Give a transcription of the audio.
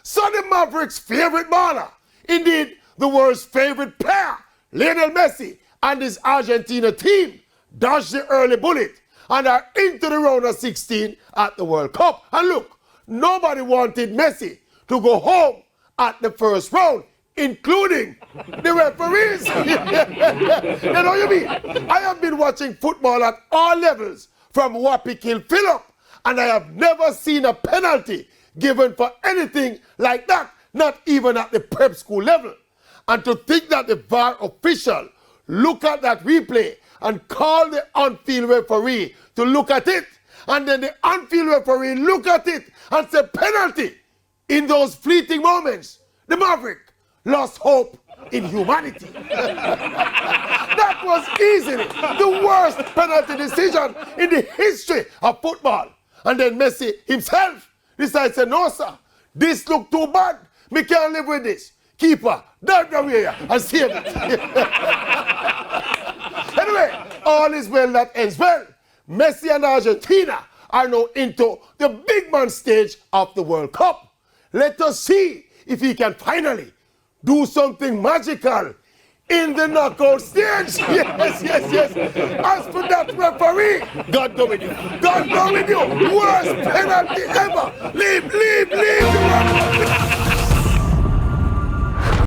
So the Mavericks' favorite baller, indeed the world's favorite player, Lionel Messi and his Argentina team, dodged the early bullet and are into the round of 16 at the World Cup. And look, nobody wanted Messi to go home at the first round, including the referees. You know what I mean? I have been watching football at all levels, from Wappy Kill Phillip, and I have never seen a penalty given for anything like that, not even at the prep school level. And to think that the VAR official look at that replay and call the on-field referee to look at it, and then the on-field referee look at it and say penalty. In those fleeting moments, the Maverick lost hope in humanity. That was easily the worst penalty decision in the history of football. And then Messi himself decided to say, no sir, this look too bad. Me can't live with this. Keeper, dive down here and save it. Anyway, all is well that ends well. Messi and Argentina are now into the big man stage of the World Cup. Let us see if he can finally do something magical in the knockout stage. Yes. As for that referee, God go with you. God go with you. Worst penalty ever. Leave.